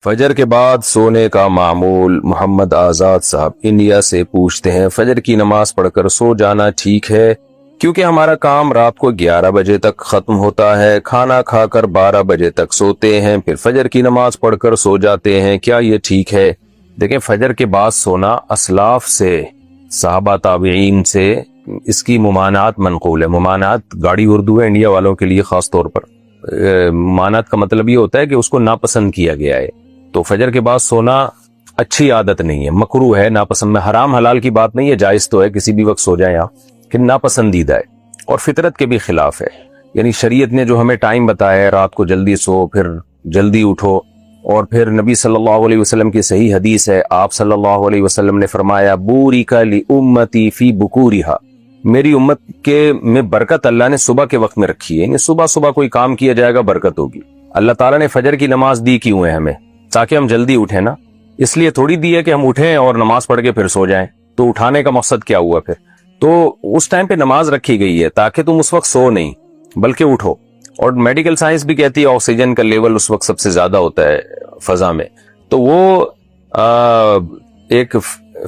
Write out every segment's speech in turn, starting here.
فجر کے بعد سونے کا معمول۔ محمد آزاد صاحب انڈیا سے پوچھتے ہیں، فجر کی نماز پڑھ کر سو جانا ٹھیک ہے؟ کیونکہ ہمارا کام رات کو 11 بجے تک ختم ہوتا ہے، کھانا کھا کر 12 بجے تک سوتے ہیں، پھر فجر کی نماز پڑھ کر سو جاتے ہیں، کیا یہ ٹھیک ہے؟ دیکھیں، فجر کے بعد سونا اسلاف سے، صحابہ تابعین سے اس کی ممانعت منقول ہے۔ ممانعت گاڑی اردو ہے انڈیا والوں کے لیے خاص طور پر۔ ممانعت کا مطلب یہ ہوتا ہے کہ اس کو ناپسند کیا گیا ہے۔ تو فجر کے بعد سونا اچھی عادت نہیں ہے، مکروہ ہے، ناپسند میں۔ حرام حلال کی بات نہیں ہے، جائز تو ہے، کسی بھی وقت سو جائیں آپ، کہ ناپسندیدہ ہے اور فطرت کے بھی خلاف ہے۔ یعنی شریعت نے جو ہمیں ٹائم بتایا ہے، رات کو جلدی سو، پھر جلدی اٹھو، اور پھر نبی صلی اللہ علیہ وسلم کی صحیح حدیث ہے، آپ صلی اللہ علیہ وسلم نے فرمایا بورک لامتی فی بکورہا، میری امت کے میں برکت اللہ نے صبح کے وقت میں رکھی ہے۔ یعنی صبح صبح کوئی کام کیا جائے گا، برکت ہوگی۔ اللہ تعالیٰ نے فجر کی نماز دی کیوں ہے ہمیں؟ تاکہ ہم جلدی اٹھیں نا، اس لیے تھوڑی دی ہے کہ ہم اٹھیں اور نماز پڑھ کے پھر سو جائیں۔ تو اٹھانے کا مقصد کیا ہوا پھر؟ تو اس ٹائم پہ نماز رکھی گئی ہے تاکہ تم اس وقت سو نہیں بلکہ اٹھو۔ اور میڈیکل سائنس بھی کہتی ہے آکسیجن کا لیول اس وقت سب سے زیادہ ہوتا ہے فضا میں، تو وہ ایک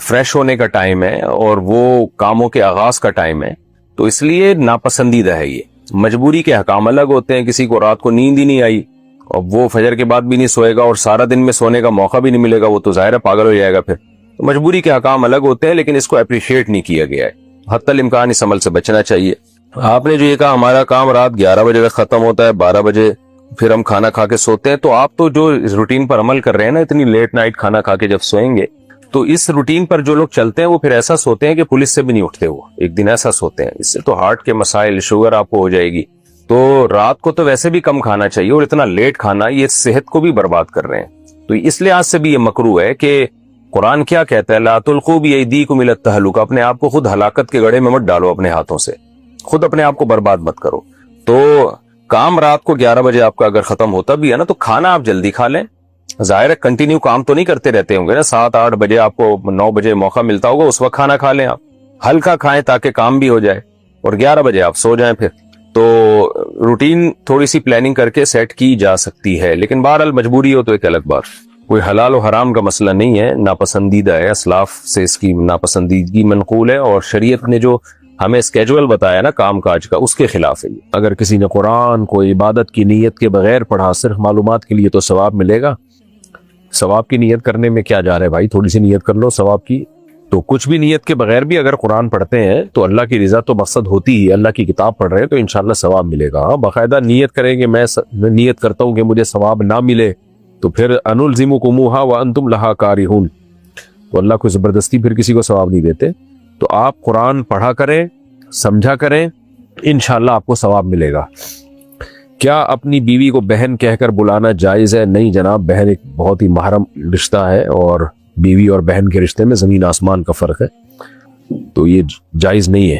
فریش ہونے کا ٹائم ہے اور وہ کاموں کے آغاز کا ٹائم ہے، تو اس لیے ناپسندیدہ ہے۔ یہ مجبوری کے حکام الگ ہوتے ہیں، کسی کو رات کو نیند ہی نہیں آئی اور وہ فجر کے بعد بھی نہیں سوئے گا اور سارا دن میں سونے کا موقع بھی نہیں ملے گا، وہ تو ظاہر ہے پاگل ہو جائے گا پھر۔ تو مجبوری کے حکام الگ ہوتے ہیں، لیکن اس کو اپریشیٹ نہیں کیا گیا ہے۔ حتی الامکان اس عمل سے بچنا چاہیے۔ آپ نے جو یہ کہا ہمارا کام رات 11 بجے تک ختم ہوتا ہے، 12 بجے پھر ہم کھانا کھا کے سوتے ہیں، تو آپ تو جو اس روٹین پر عمل کر رہے ہیں نا، اتنی لیٹ نائٹ کھانا کھا کے جب سوئیں گے، تو اس روٹین پر جو لوگ چلتے ہیں وہ پھر ایسا سوتے ہیں کہ پولیس سے بھی نہیں اٹھتے، وہ ایک دن ایسا سوتے ہیں۔ اس سے تو ہارٹ کے مسائل، شوگر آپ کو ہو جائے گی۔ تو رات کو تو ویسے بھی کم کھانا چاہیے، اور اتنا لیٹ کھانا یہ صحت کو بھی برباد کر رہے ہیں۔ تو اس لحاظ سے بھی یہ مکروہ ہے کہ قرآن کیا کہتا ہے، لا تلقوا بایدیکم الی التہلکہ، اپنے آپ کو خود ہلاکت کے گڑھے میں مت ڈالو، اپنے ہاتھوں سے خود اپنے آپ کو برباد مت کرو۔ تو کام رات کو 11 بجے آپ کا اگر ختم ہوتا بھی ہے نا، تو کھانا آپ جلدی کھا لیں۔ ظاہر ہے کنٹینیو کام تو نہیں کرتے رہتے ہوں گے نا، 7-8 بجے آپ کو 9 بجے موقع ملتا ہوگا، اس وقت کھانا کھا لیں آپ، ہلکا کھائیں تاکہ کام بھی ہو جائے، اور 11 بجے آپ سو جائیں پھر۔ تو روٹین تھوڑی سی پلاننگ کر کے سیٹ کی جا سکتی ہے، لیکن بہرحال مجبوری ہو تو ایک الگ بات۔ کوئی حلال و حرام کا مسئلہ نہیں ہے، ناپسندیدہ ہے، اسلاف سے اس کی ناپسندیدگی منقول ہے، اور شریعت نے جو ہمیں اسکیجول بتایا نا کام کاج کا، اس کے خلاف ہے۔ اگر کسی نے قرآن کو عبادت کی نیت کے بغیر پڑھا، صرف معلومات کے لیے، تو ثواب ملے گا۔ ثواب کی نیت کرنے میں کیا جا رہا ہے بھائی، تھوڑی سی نیت کر لو ثواب کی۔ تو کچھ بھی نیت کے بغیر بھی اگر قرآن پڑھتے ہیں تو اللہ کی رضا تو مقصد ہوتی ہی، اللہ کی کتاب پڑھ رہے ہیں تو انشاءاللہ ثواب ملے گا۔ باقاعدہ نیت کریں گے، میں نیت کرتا ہوں کہ مجھے ثواب نہ ملے، تو پھر انلزمکموہا وانتم لہا کارہون، تو اللہ کو زبردستی پھر کسی کو ثواب نہیں دیتے۔ تو آپ قرآن پڑھا کریں، سمجھا کریں، انشاءاللہ آپ کو ثواب ملے گا۔ کیا اپنی بیوی کو بہن کہہ کر بلانا جائز ہے؟ نہیں جناب، بہن ایک بہت ہی محرم رشتہ ہے، اور بیوی اور بہن کے رشتے میں زمین آسمان کا فرق ہے، تو یہ جائز نہیں ہے۔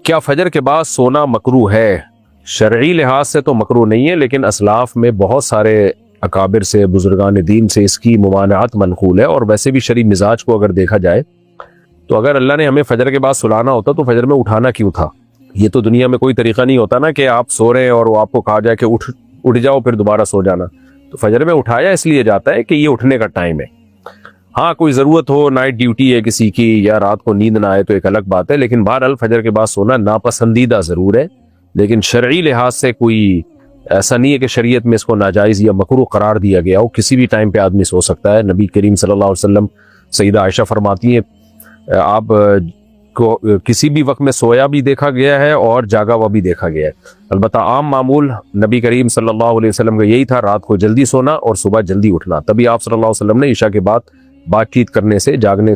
کیا فجر کے بعد سونا مکروہ ہے؟ شرعی لحاظ سے تو مکروہ نہیں ہے، لیکن اسلاف میں بہت سارے اکابر سے، بزرگان دین سے اس کی ممانعت منقول ہے۔ اور ویسے بھی شرعی مزاج کو اگر دیکھا جائے تو اگر اللہ نے ہمیں فجر کے بعد سلانا ہوتا تو فجر میں اٹھانا کیوں تھا؟ یہ تو دنیا میں کوئی طریقہ نہیں ہوتا نا کہ آپ سو رہے ہیں اور وہ آپ کو کہا جائے کہ اٹھ جاؤ پھر دوبارہ سو جانا۔ تو فجر میں اٹھایا اس لیے جاتا ہے کہ یہ اٹھنے کا ٹائم ہے۔ ہاں کوئی ضرورت ہو، نائٹ ڈیوٹی ہے کسی کی، یا رات کو نیند نہ آئے تو ایک الگ بات ہے، لیکن بہرحال فجر کے بعد سونا ناپسندیدہ ضرور ہے، لیکن شرعی لحاظ سے کوئی ایسا نہیں ہے کہ شریعت میں اس کو ناجائز یا مکروہ قرار دیا گیا ہو۔ کسی بھی ٹائم پہ آدمی سو سکتا ہے۔ نبی کریم صلی اللہ علیہ وسلم، سیدہ عائشہ فرماتی ہیں، آپ کو کسی بھی وقت میں سویا بھی دیکھا گیا ہے اور جاگا ہوا بھی دیکھا گیا ہے۔ البتہ عام معمول نبی کریم صلی اللہ علیہ وسلم کا یہی تھا، رات کو جلدی سونا اور صبح جلدی اٹھنا۔ تبھی آپ صلی اللہ علیہ وسلم نے عشاء کے بعد بات چیت کرنے سے، جاگنے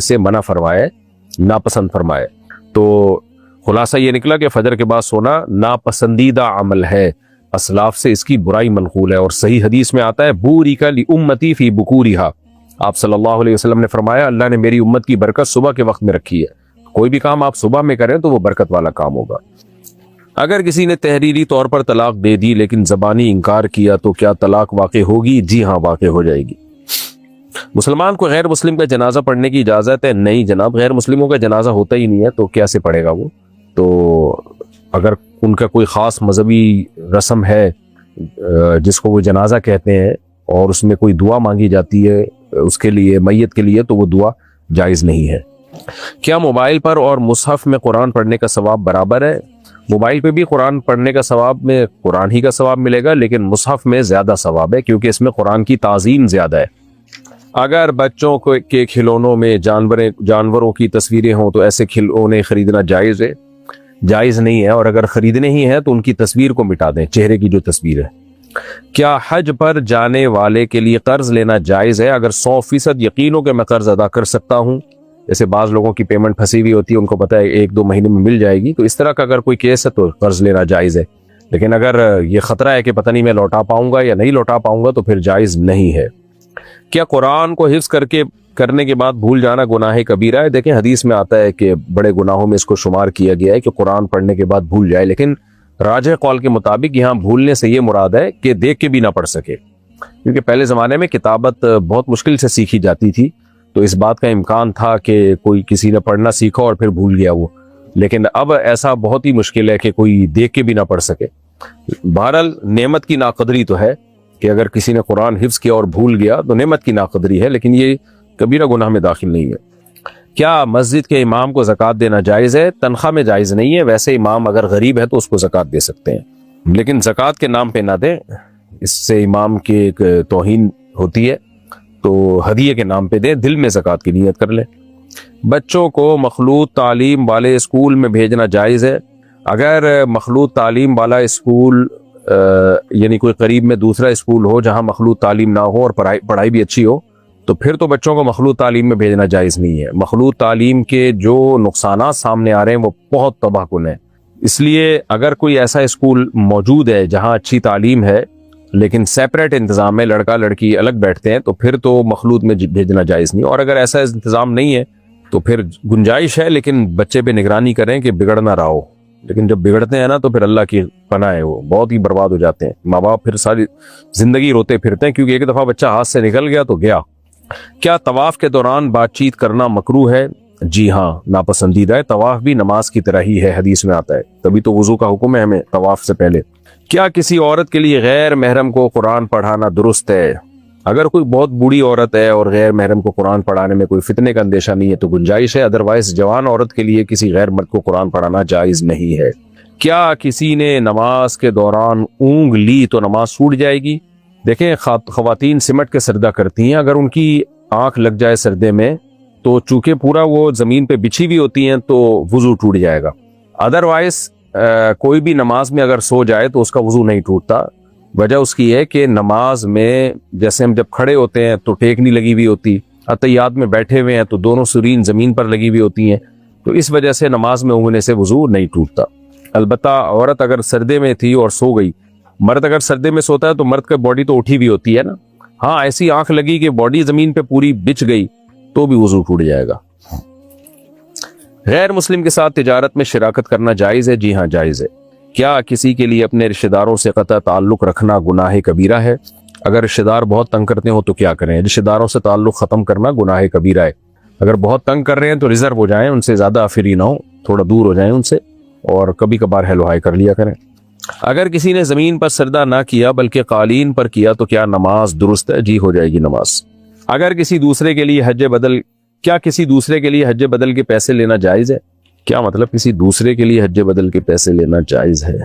سے منع فرمایا، ناپسند فرمایا۔ تو خلاصہ یہ نکلا کہ فجر کے بعد سونا ناپسندیدہ عمل ہے، اسلاف سے اس کی برائی منقول ہے، اور صحیح حدیث میں آتا ہے بورک لامتی فی بکورہا، آپ صلی اللہ علیہ وسلم نے فرمایا اللہ نے میری امت کی برکت صبح کے وقت میں رکھی ہے۔ کوئی بھی کام آپ صبح میں کریں تو وہ برکت والا کام ہوگا۔ اگر کسی نے تحریری طور پر طلاق دے دی لیکن زبانی انکار کیا تو کیا طلاق واقع ہوگی؟ جی ہاں، واقع ہو جائے گی۔ مسلمان کو غیر مسلم کا جنازہ پڑھنے کی اجازت ہے؟ نہیں جناب، غیر مسلموں کا جنازہ ہوتا ہی نہیں ہے تو کیسے پڑھے گا وہ؟ تو اگر ان کا کوئی خاص مذہبی رسم ہے جس کو وہ جنازہ کہتے ہیں اور اس میں کوئی دعا مانگی جاتی ہے اس کے لیے، میت کے لیے، تو وہ دعا جائز نہیں ہے۔ کیا موبائل پر اور مصحف میں قرآن پڑھنے کا ثواب برابر ہے؟ موبائل پہ بھی قرآن پڑھنے کا ثواب میں قرآن ہی کا ثواب ملے گا، لیکن مصحف میں زیادہ ثواب ہے کیونکہ اس میں قرآن کی تعظیم زیادہ ہے۔ اگر بچوں کے کھلونوں میں جانوروں کی تصویریں ہوں تو ایسے کھلونے خریدنا جائز ہے؟ جائز نہیں ہے، اور اگر خریدنے ہی ہیں تو ان کی تصویر کو مٹا دیں، چہرے کی جو تصویر ہے۔ کیا حج پر جانے والے کے لیے قرض لینا جائز ہے؟ اگر 100% یقین ہو کہ میں قرض ادا کر سکتا ہوں، جیسے بعض لوگوں کی پیمنٹ پھنسی ہوئی ہوتی ہے، ان کو پتہ ہے 1-2 مہینے میں مل جائے گی، تو اس طرح کا اگر کوئی کیس ہے تو قرض لینا جائز ہے۔ لیکن اگر یہ خطرہ ہے کہ پتہ نہیں میں لوٹا پاؤں گا یا نہیں لوٹا پاؤں گا تو پھر جائز نہیں ہے۔ کیا قرآن کو حفظ کرنے کے بعد بھول جانا گناہ کبیرہ ہے؟ دیکھیں حدیث میں آتا ہے کہ بڑے گناہوں میں اس کو شمار کیا گیا ہے کہ قرآن پڑھنے کے بعد بھول جائے، لیکن راجح قول کے مطابق یہاں بھولنے سے یہ مراد ہے کہ دیکھ کے بھی نہ پڑھ سکے، کیونکہ پہلے زمانے میں کتابت بہت مشکل سے سیکھی جاتی تھی، تو اس بات کا امکان تھا کہ کوئی کسی نے پڑھنا سیکھا اور پھر بھول گیا وہ، لیکن اب ایسا بہت ہی مشکل ہے کہ کوئی دیکھ کے بھی نہ پڑھ سکے۔ بہرحال نعمت کی ناقدری تو ہے کہ اگر کسی نے قرآن حفظ کیا اور بھول گیا تو نعمت کی ناقدری ہے، لیکن یہ کبیرہ گناہ میں داخل نہیں ہے۔ کیا مسجد کے امام کو زکوٰۃ دینا جائز ہے؟ تنخواہ میں جائز نہیں ہے، ویسے امام اگر غریب ہے تو اس کو زکوٰۃ دے سکتے ہیں، لیکن زکوٰۃ کے نام پہ نہ دیں، اس سے امام کی ایک توہین ہوتی ہے، تو ہدیے کے نام پہ دیں، دل میں زکوٰۃ کی نیت کر لیں۔ بچوں کو مخلوط تعلیم والے اسکول میں بھیجنا جائز ہے؟ اگر مخلوط تعلیم والا اسکول یعنی کوئی قریب میں دوسرا اسکول ہو جہاں مخلوط تعلیم نہ ہو اور پڑھائی بھی اچھی ہو تو پھر تو بچوں کو مخلوط تعلیم میں بھیجنا جائز نہیں ہے۔ مخلوط تعلیم کے جو نقصانات سامنے آ رہے ہیں وہ بہت تباہ کن ہیں، اس لیے اگر کوئی ایسا اسکول موجود ہے جہاں اچھی تعلیم ہے لیکن سیپریٹ انتظام ہے، لڑکا لڑکی الگ بیٹھتے ہیں، تو پھر تو مخلوط میں بھیجنا جائز نہیں، اور اگر ایسا انتظام نہیں ہے تو پھر گنجائش ہے، لیکن بچے پہ نگرانی کریں کہ بگڑ نہ رہا ہو، لیکن جب بگڑتے ہیں نا تو پھر اللہ کی پناہ ہے، وہ بہت ہی برباد ہو جاتے ہیں، ماں باپ پھر ساری زندگی روتے پھرتے ہیں کیونکہ ایک دفعہ بچہ ہاتھ سے نکل گیا تو گیا۔ کیا طواف کے دوران بات چیت کرنا مکروہ ہے؟ جی ہاں، ناپسندیدہ ہے، طواف بھی نماز کی طرح ہی ہے، حدیث میں آتا ہے، تبھی تو وضو کا حکم ہے ہمیں طواف سے پہلے۔ کیا کسی عورت کے لیے غیر محرم کو قرآن پڑھانا درست ہے؟ اگر کوئی بہت بوڑھی عورت ہے اور غیر محرم کو قرآن پڑھانے میں کوئی فتنے کا اندیشہ نہیں ہے تو گنجائش ہے، ادروائز جوان عورت کے لیے کسی غیر مرد کو قرآن پڑھانا جائز نہیں ہے۔ کیا کسی نے نماز کے دوران اونگ لی تو نماز چھوٹ جائے گی؟ دیکھیں خواتین سمٹ کے سجدہ کرتی ہیں، اگر ان کی آنکھ لگ جائے سجدے میں تو چونکہ پورا وہ زمین پہ بچھی ہوئی ہوتی ہیں تو وضو ٹوٹ جائے گا، ادروائز کوئی بھی نماز میں اگر سو جائے تو اس کا وضو نہیں ٹوٹتا۔ وجہ اس کی ہے کہ نماز میں جیسے ہم جب کھڑے ہوتے ہیں تو ٹیک نہیں لگی ہوئی ہوتی، اتحیات میں بیٹھے ہوئے ہیں تو دونوں سرین زمین پر لگی ہوئی ہوتی ہیں، تو اس وجہ سے نماز میں اونگنے سے وضو نہیں ٹوٹتا۔ البتہ عورت اگر سردے میں تھی اور سو گئی، مرد اگر سردے میں سوتا ہے تو مرد کا باڈی تو اٹھی ہوئی ہوتی ہے نا، ہاں ایسی آنکھ لگی کہ باڈی زمین پہ پوری بچھ گئی تو بھی وضو ٹوٹ جائے گا۔ غیر مسلم کے ساتھ تجارت میں شراکت کرنا جائز ہے؟ جی ہاں جائز ہے۔ کیا کسی کے لیے اپنے رشتہ داروں سے قطع تعلق رکھنا گناہ کبیرہ ہے؟ اگر رشتہ دار بہت تنگ کرتے ہوں تو کیا کریں؟ رشتہ داروں سے تعلق ختم کرنا گناہ کبیرہ ہے۔ اگر بہت تنگ کر رہے ہیں تو ریزرو ہو جائیں، ان سے زیادہ فری نہ ہو، تھوڑا دور ہو جائیں ان سے، اور کبھی کبھار ہیلو ہائی کر لیا کریں۔ اگر کسی نے زمین پر سجدہ نہ کیا بلکہ قالین پر کیا تو کیا نماز درست ہے؟ جی ہو جائے گی نماز۔ اگر کسی دوسرے کے لیے کسی دوسرے کے لیے حج بدل کے پیسے لینا جائز ہے؟ کیا مطلب کسی دوسرے کے لیے حج بدل کے پیسے لینا جائز ہے؟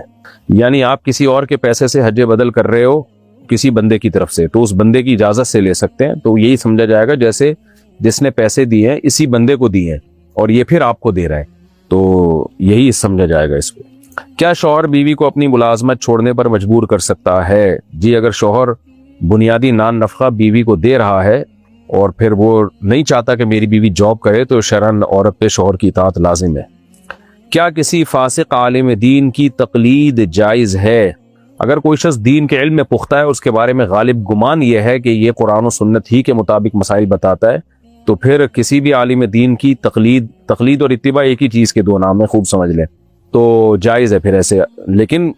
یعنی آپ کسی اور کے پیسے سے حج بدل کر رہے ہو کسی بندے کی طرف سے، تو اس بندے کی اجازت سے لے سکتے ہیں، تو یہی سمجھا جائے گا جیسے جس نے پیسے دیے ہیں اسی بندے کو دیے ہیں اور یہ پھر آپ کو دے رہا ہے، تو یہی سمجھا جائے گا اس کو۔ کیا شوہر بیوی کو اپنی ملازمت چھوڑنے پر مجبور کر سکتا ہے؟ جی اگر شوہر بنیادی نان نفقہ بیوی کو دے رہا ہے اور پھر وہ نہیں چاہتا کہ میری بیوی جاب کرے تو شرعاً عورت پہ شوہر کی اطاعت لازم ہے۔ کیا کسی فاسق عالم دین کی تقلید جائز ہے؟ اگر کوئی شخص دین کے علم میں پختہ ہے، اس کے بارے میں غالب گمان یہ ہے کہ یہ قرآن و سنت ہی کے مطابق مسائل بتاتا ہے، تو پھر کسی بھی عالم دین کی تقلید اور اتباع ایک ہی چیز کے دو نام ہے، خوب سمجھ لیں، تو جائز ہے پھر ایسے۔ لیکن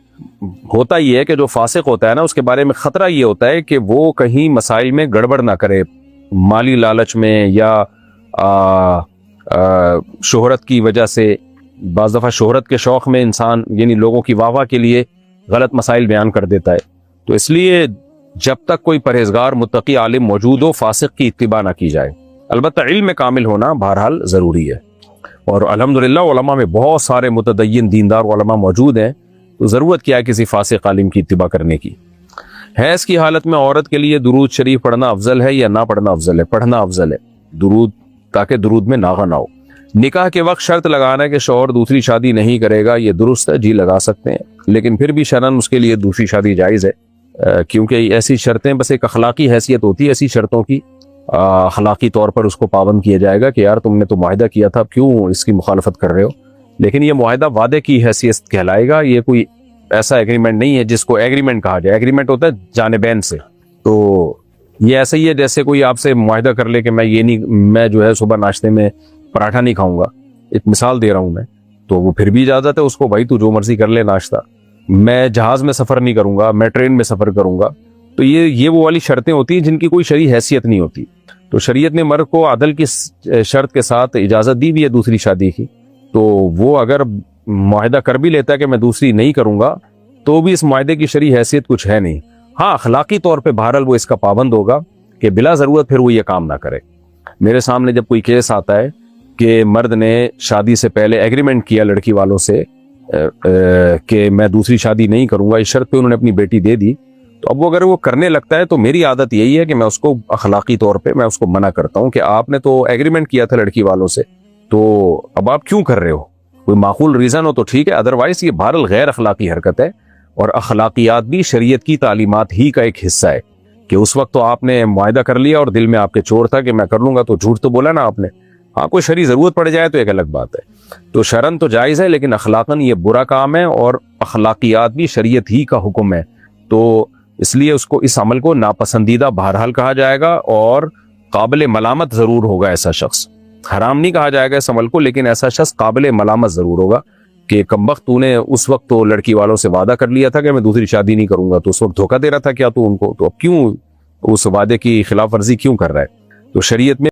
ہوتا یہ ہے کہ جو فاسق ہوتا ہے نا، اس کے بارے میں خطرہ یہ ہوتا ہے کہ وہ کہیں مسائل میں گڑبڑ نہ کرے، مالی لالچ میں یا شہرت کی وجہ سے، بعض دفعہ شہرت کے شوق میں انسان یعنی لوگوں کی واہ واہ کے لیے غلط مسائل بیان کر دیتا ہے، تو اس لیے جب تک کوئی پرہیزگار متقی عالم موجود ہو فاسق کی اتباع نہ کی جائے۔ البتہ علم کامل ہونا بہرحال ضروری ہے، اور الحمدللہ علماء میں بہت سارے متدین دیندار علماء موجود ہیں، تو ضرورت کیا ہے کسی فاسق عالم کی اتباع کرنے کی۔ حیض کی حالت میں عورت کے لیے درود شریف پڑھنا افضل ہے یا نہ پڑھنا افضل ہے؟ پڑھنا افضل ہے درود، تاکہ درود میں ناغہ نہ ہو۔ نکاح کے وقت شرط لگانا ہے کہ شوہر دوسری شادی نہیں کرے گا، یہ درست ہے؟ جی لگا سکتے ہیں، لیکن پھر بھی شرعاً اس کے لیے دوسری شادی جائز ہے، کیونکہ ایسی شرطیں بس ایک اخلاقی حیثیت ہوتی ہے، ایسی شرطوں کی اخلاقی طور پر اس کو پابند کیا جائے گا کہ یار تم نے تو معاہدہ کیا تھا، کیوں اس کی مخالفت کر رہے ہو؟ لیکن یہ معاہدہ وعدے کی حیثیت کہلائے گا، یہ کوئی ایسا ایگریمنٹ نہیں ہے جس کو ایگریمنٹ کہا جائے۔ ایگریمنٹ ہوتا ہے جانبین سے، تو یہ ایسا ہی ہے جیسے کوئی آپ سے معاہدہ کر لے کہ میں جو ہے صبح ناشتے میں پراٹھا نہیں کھاؤں گا، ایک مثال دے رہا ہوں میں، تو وہ پھر بھی اجازت ہے اس کو، بھائی تو جو مرضی کر لے ناشتہ، میں جہاز میں سفر نہیں کروں گا، میں ٹرین میں سفر کروں گا، تو یہ وہ والی شرطیں ہوتی ہیں جن کی کوئی شرعی حیثیت نہیں ہوتی۔ تو شریعت نے مرد کو عدل کی شرط کے ساتھ اجازت دی بھی ہے دوسری شادی کی، تو وہ اگر معاہدہ کر بھی لیتا ہے کہ میں دوسری نہیں کروں گا، تو بھی اس معاہدے کی شرعی حیثیت کچھ ہے نہیں۔ ہاں اخلاقی طور پہ بہرحال وہ اس کا پابند ہوگا کہ بلا ضرورت پھر وہ یہ کام نہ کرے۔ میرے سامنے جب کوئی کیس آتا ہے کہ مرد نے شادی سے پہلے ایگریمنٹ کیا لڑکی والوں سے کہ میں دوسری شادی نہیں کروں گا، اس شرط پہ انہوں نے اپنی بیٹی دے دی، تو اب وہ اگر وہ کرنے لگتا ہے تو میری عادت یہی ہے کہ میں اس کو اخلاقی طور پہ میں اس کو منع کرتا ہوں کہ آپ نے تو ایگریمنٹ کیا تھا لڑکی والوں سے، تو اب آپ کیوں کر رہے ہو؟ کوئی معقول ریزن ہو تو ٹھیک ہے، ادروائز یہ بہرحال غیر اخلاقی حرکت ہے، اور اخلاقیات بھی شریعت کی تعلیمات ہی کا ایک حصہ ہے کہ اس وقت تو آپ نے معاہدہ کر لیا اور دل میں آپ کے چور تھا کہ میں کر لوں گا، تو جھوٹ تو بولا نا آپ نے۔ ہاں کوئی شرعی ضرورت پڑ جائے تو ایک الگ بات ہے، تو شرعاً تو جائز ہے، لیکن اخلاقاً یہ برا کام ہے، اور اخلاقیات بھی شریعت ہی کا حکم ہے، تو اس لیے اس عمل کو ناپسندیدہ بہرحال کہا جائے گا، اور قابل ملامت ضرور ہوگا ایسا شخص۔ حرام نہیں کہا جائے گا اس عمل کو، لیکن ایسا شخص قابل ملامت ضرور ہوگا کہ کمبخت تو نے اس وقت تو لڑکی والوں سے وعدہ کر لیا تھا کہ میں دوسری شادی نہیں کروں گا، تو اس وقت دھوکہ دے رہا تھا کیا تو ان کو، تو اب کیوں اس وعدے کی خلاف ورزی کیوں کر رہا ہے؟ تو شریعت میں